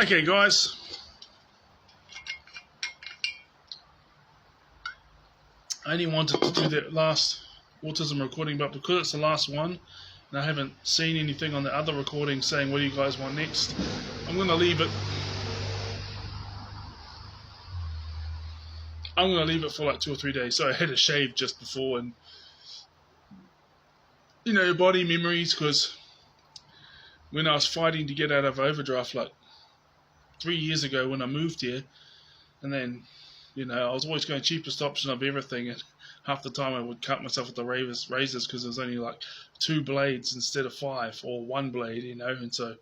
Okay, guys. I only wanted to do that last autism recording, but because it's the last one, and I haven't seen anything on the other recording saying what do you guys want next, I'm going to leave it. I'm going to leave it for like 2 or 3 days. So I had a shave just before, and body memories, because when I was fighting to get out of overdraft like 3 years ago when I moved here, and then I was always going cheapest option of everything, and half the time I would cut myself with the razors because there's only like 2 blades instead of 5, or 1 blade, and so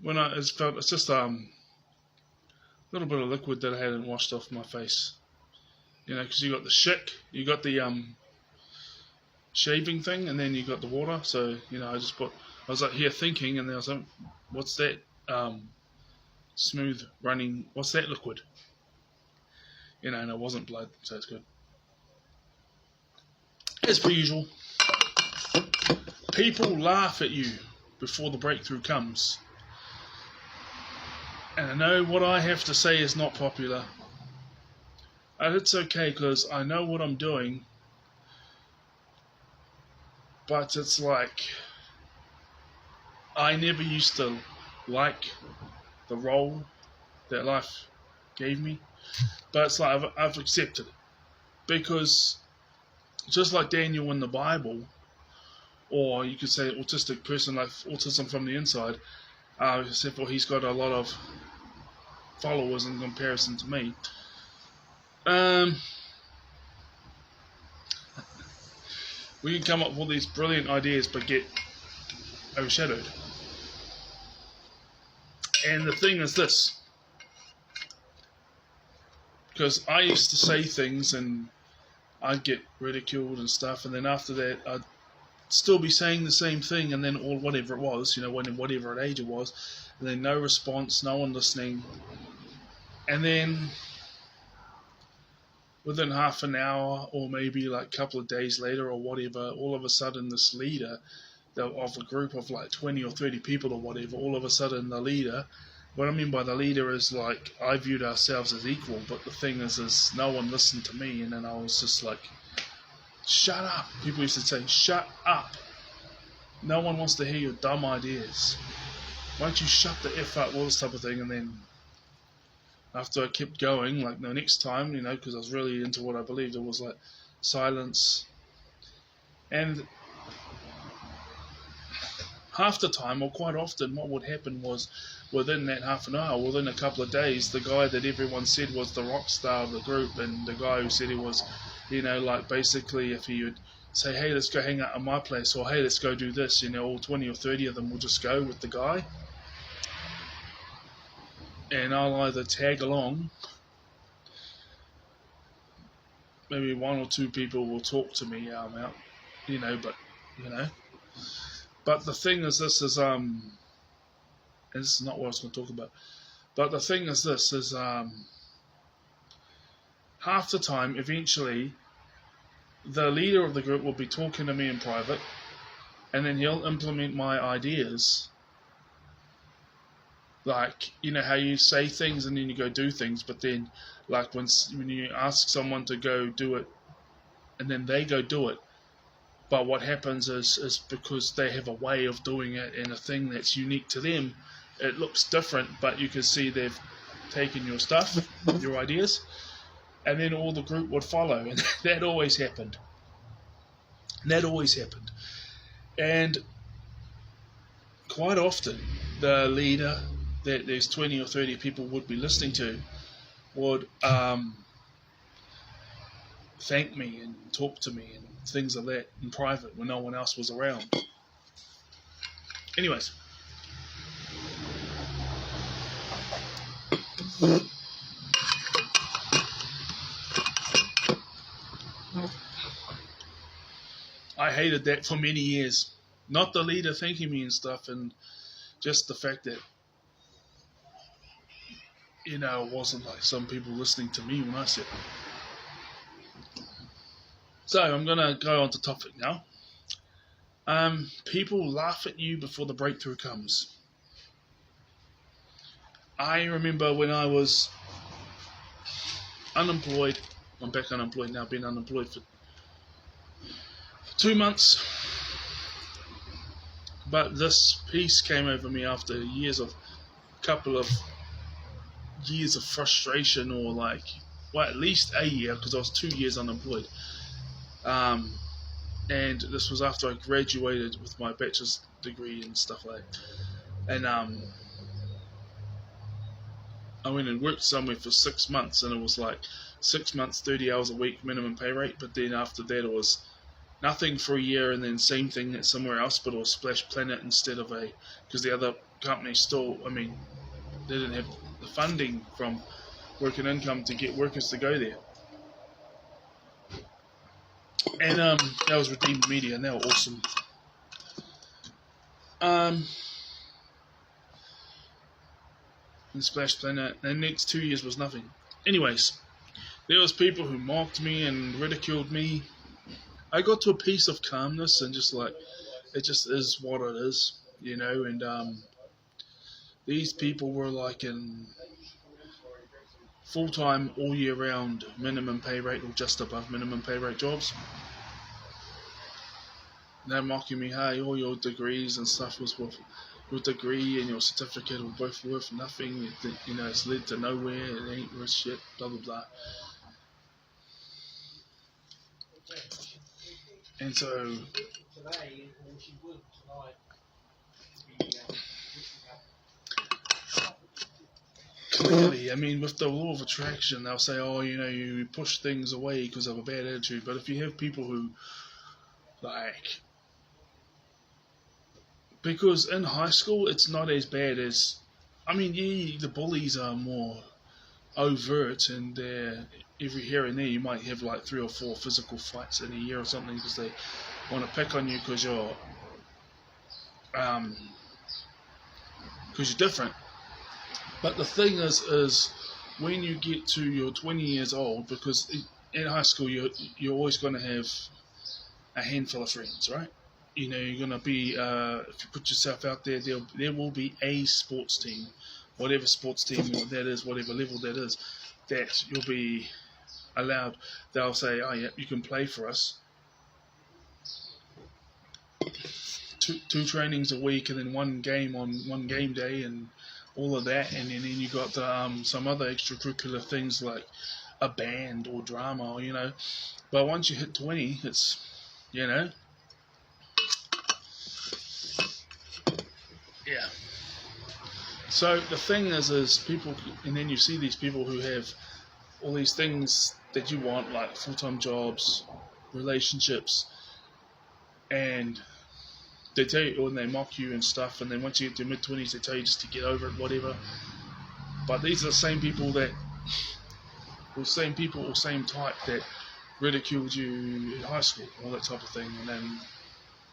when I felt it's just little bit of liquid that I hadn't washed off my face, because you got the you got the shaving thing, and then you got the water. So I was like here thinking, and then I was like, what's that smooth running? What's that liquid? And it wasn't blood, so it's good. As per usual, people laugh at you before the breakthrough comes. And I know what I have to say is not popular. And it's okay because I know what I'm doing. But it's like, I never used to like the role that life gave me. But it's like I've accepted it. Because just like Daniel in the Bible, or you could say autistic person, like autism from the inside, except for he's got a lot of followers in comparison to me. We can come up with all these brilliant ideas but get overshadowed. And the thing is this, because I used to say things and I'd get ridiculed and stuff, and then after that I'd still be saying the same thing, and then or whatever it was, whatever age it was, and then no response, no one listening. And then within half an hour, or maybe like a couple of days later or whatever, all of a sudden this leader of a group of like 20 or 30 people or whatever, all of a sudden the leader, what I mean by the leader is like I viewed ourselves as equal, but the thing is no one listened to me, and then I was just like, shut up. People used to say, shut up. No one wants to hear your dumb ideas. Why don't you shut the F up, all this type of thing. And then after I kept going, like the next time, because I was really into what I believed, it was like silence. And half the time, or quite often, what would happen was within that half an hour, within a couple of days, the guy that everyone said was the rock star of the group, and the guy who said he was, like basically if he would say, hey, let's go hang out at my place, or hey, let's go do this, all 20 or 30 of them will just go with the guy. And I'll either tag along, maybe 1 or 2 people will talk to me out, But the thing is this is, and this is not what I was going to talk about, but the thing is this is, half the time, eventually, the leader of the group will be talking to me in private, and then he'll implement my ideas. Like, how you say things and then you go do things, but then, like, when you ask someone to go do it, and then they go do it, but what happens is because they have a way of doing it and a thing that's unique to them, it looks different, but you can see they've taken your stuff, your ideas, and then all the group would follow, and that always happened. And quite often, the leader that there's 20 or 30 people would be listening to would thank me and talk to me and things like that in private when no one else was around. Anyways. I hated that for many years. Not the leader thanking me and stuff, and just the fact that it wasn't like some people listening to me when I said it. So I'm going to go on to topic now. People laugh at you before the breakthrough comes. I remember when I was unemployed. I'm back unemployed now. Been unemployed for 2 months. But this peace came over me after couple of years of frustration, or at least a year, because I was 2 years unemployed. And this was after I graduated with my bachelor's degree and stuff like that. And I went and worked somewhere for 6 months, and it was 6 months, 30 hours a week minimum pay rate. But then after that, it was nothing for a year, and then same thing at somewhere else, but it was Splash Planet instead of because the other company still, they didn't have the funding from Working Income to get workers to go there. And that was Redeemed Media, and they were awesome. And Splash Planet, and the next 2 years was nothing. Anyways, there was people who mocked me and ridiculed me. I got to a piece of calmness and just it just is what it is, and these people were in full-time, all year round, minimum pay rate or just above minimum pay rate jobs. They're mocking me, hey, all your degrees and stuff was worth, your degree and your certificate were both worth nothing, it's led to nowhere, it ain't worth shit, blah blah blah. And so clearly, with the law of attraction, they'll say, oh, you push things away because of a bad attitude. But if you have people who, because in high school, it's not as bad as, the bullies are more overt, and every here and there you might have 3 or 4 physical fights in a year or something, because they want to pick on you because you're different. But the thing is when you get to your 20 years old, because in high school you're always going to have a handful of friends, right? You're going to be, if you put yourself out there, there will be a sports team, whatever sports team that is, whatever level that is, that you'll be allowed. They'll say, oh yeah, you can play for us. Two trainings a week, and then one game on one game day, and all of that, and then you got some other extracurricular things like a band or drama, But once you hit 20, it's, yeah. So the thing is people, and then you see these people who have all these things that you want, like full-time jobs, relationships, and they tell you, and they mock you and stuff, and then once you get to your mid-20s, they tell you just to get over it, whatever. But these are the same people or same type that ridiculed you in high school, all that type of thing, and then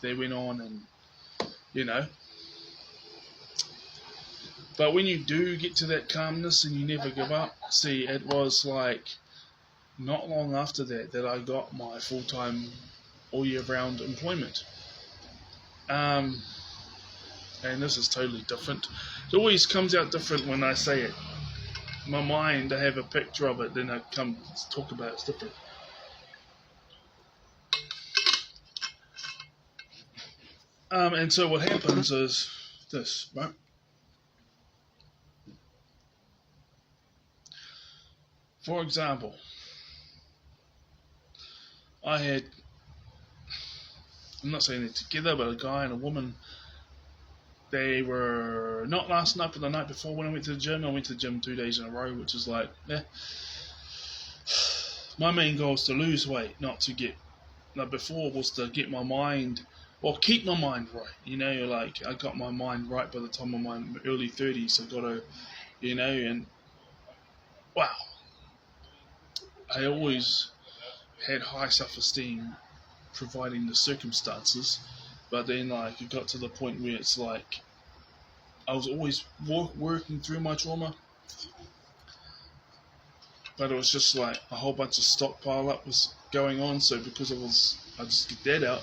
they went on and, But when you do get to that calmness and you never give up, see, it was not long after that I got my full-time, all year round employment. And this is totally different. It always comes out different when I say it. My mind, I have a picture of it, then I come talk about it's different. And so what happens is this, right? For example, I'm not saying they're together, but a guy and a woman, they were not last night, but the night before when I went to the gym. I went to the gym 2 days in a row, which is my main goal is to lose weight, not to get, before was to get my mind, keep my mind right. I got my mind right by the time of my early 30s. I got to, and wow. I always had high self-esteem, providing the circumstances, but then it got to the point where it's I was always working through my trauma, but it was just a whole bunch of stockpile up was going on. So because I just get that out,